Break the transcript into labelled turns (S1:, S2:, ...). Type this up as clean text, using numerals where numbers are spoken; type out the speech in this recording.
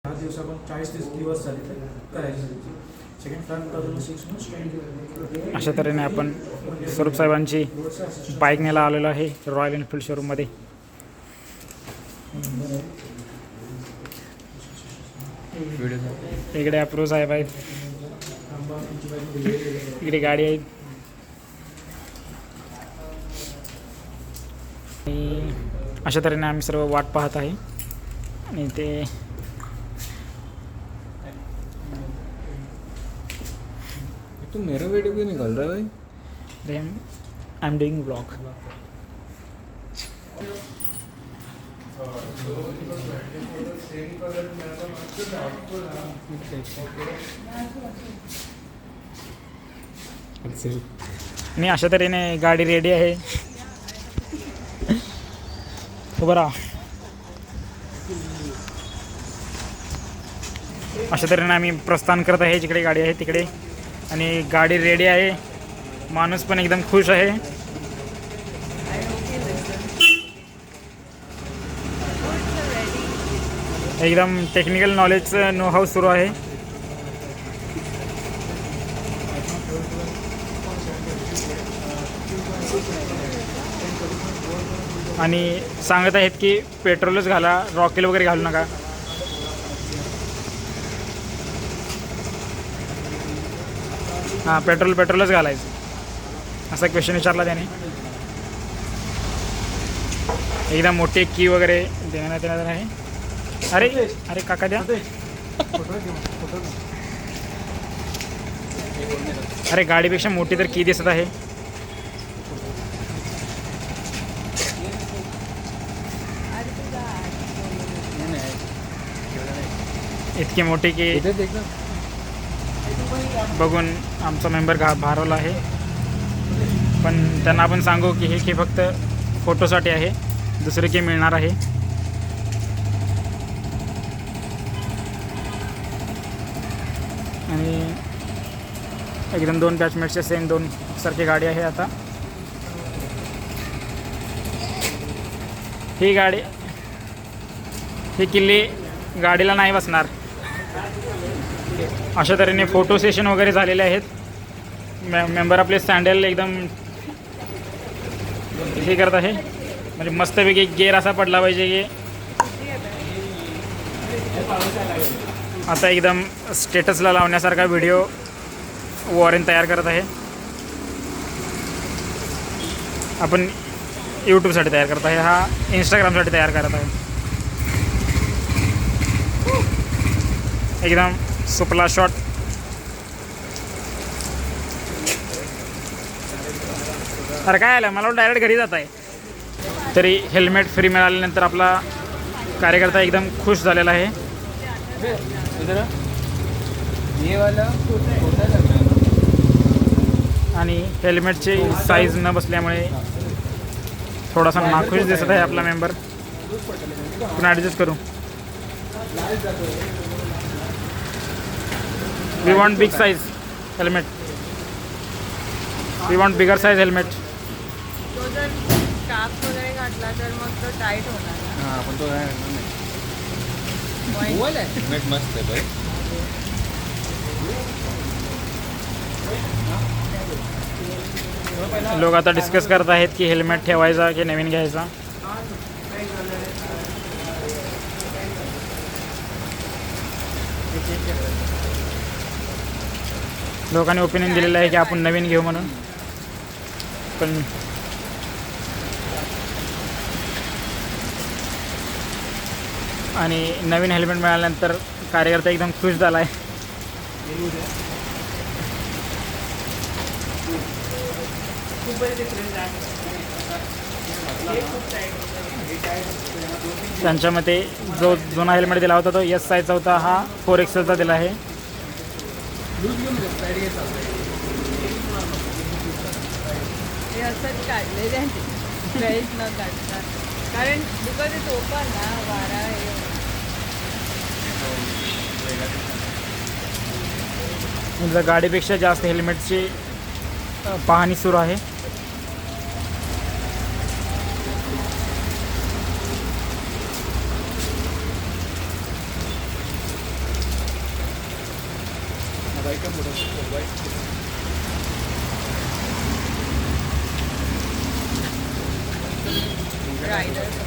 S1: 10 दिवस आपण 40-30 दिवस झाले तर करायचं. सेकंड फ्रंट बाजूला 6 मंथ्स.
S2: अशा तऱ्हेने आपण स्वरूप साहेबांची बाईक न्यायला आलेलो आहे रॉयल एनफील्ड शोरूममध्ये. इकडे अप्रूव्ह साहेब आहेत, इकडे गाडी आहे. आणि अशा तऱ्हेने आम्ही सर्व वाट पाहत आहे. आणि ते
S3: तो मेरा वीडियो क्यों निकल रहा है भाई?
S2: I am doing blog. आणि अशा तऱ्हेने गाडी रेडी आहे. उभं राहा. अशा तऱ्हेने आम्ही प्रस्थान करत आहे. जिकडे गाडी आहे तिकडे. आणि गाडी रेडी आहे. माणूस पण एकदम खुश आहे. एकदम टेक्निकल नॉलेजचं नो हाऊ सुरू आहे. आणि सांगत आहेत की पेट्रोलच घाला, रॉकेल वगैरे घालू नका. हां, पेट्रोलच घालायचं असा क्वेश्चन विचारला त्याने. एकदम मोठी की वगैरे देण्यात येणार आहे. अरे अरे काका द्या. अरे गाडीपेक्षा मोठी तर की दिसत आहे. इतकी मोठी की बघून आमचा मेंबर भारवला आहे. पण त्यांना आपण सांगू की हे की फक्त फोटोसाठी आहे, दुसरे की मिळणार आहे. आणि एकदम 2 बॅचमेटचे सेम 2 सारखी गाडी आहे. आता ही किल्ली गाडीला नाही बसणार. अशा तऱ्हेने फोटो सेशन वगैरे झालेले आहेत. मेंबर आपले सँडल एकदम हे करत आहे. म्हणजे मस्तपैकी गेअर असा पडला पाहिजे की आता एकदम स्टेटसला लावण्यासारखा व्हिडिओ वॉरेन तयार करत आहे. आपण यूट्यूबसाठी तयार करत आहे, हा इंस्टाग्रामसाठी तयार करत आहे. एकदम सुपला शॉट. अरे काय आलं, मला डायरेक्ट घरी जात आहे. तरी हेल्मेट फ्री मिळाल्यानंतर आपला कार्यकर्ता एकदम खुश झालेला आहे. आणि हेल्मेटची साईज न बसल्यामुळे थोडासा नाखुश दिसत आहे आपला मेंबर. आपण ॲडजस्ट करू. We want big size helmet. We want bigger size helmet.
S4: तो जर काप वगैरे घातला तर मग तो टाईट होणार ना.
S3: हां, पण तो हेल्मेट मस्त आहे भाई.
S2: लोक आता डिस्कस करत आहेत की हेल्मेट ठेवायचा की नवीन घ्यायचा. लोकांनी ओपिनियन दिलेलं आहे की आपण नवीन घेऊ म्हणून. पण आणि नवीन हेल्मेट मिळाल्यानंतर कार्यकर्ता एकदम खुश झाला आहे. त्यांच्या मते जो जुना हेल्मेट दिला होता तो एस साईजचा होता, हा 4XLचा दिला आहे.
S4: हे असंच काढले त्यांचे बेल्ट न काढता. कारण बिकॉज इट्स ओपन ना, वारा हे
S2: म्हणजे गाडीपेक्षा जास्त हेल्मेटची पाहणी सुरू आहे.
S4: रायडर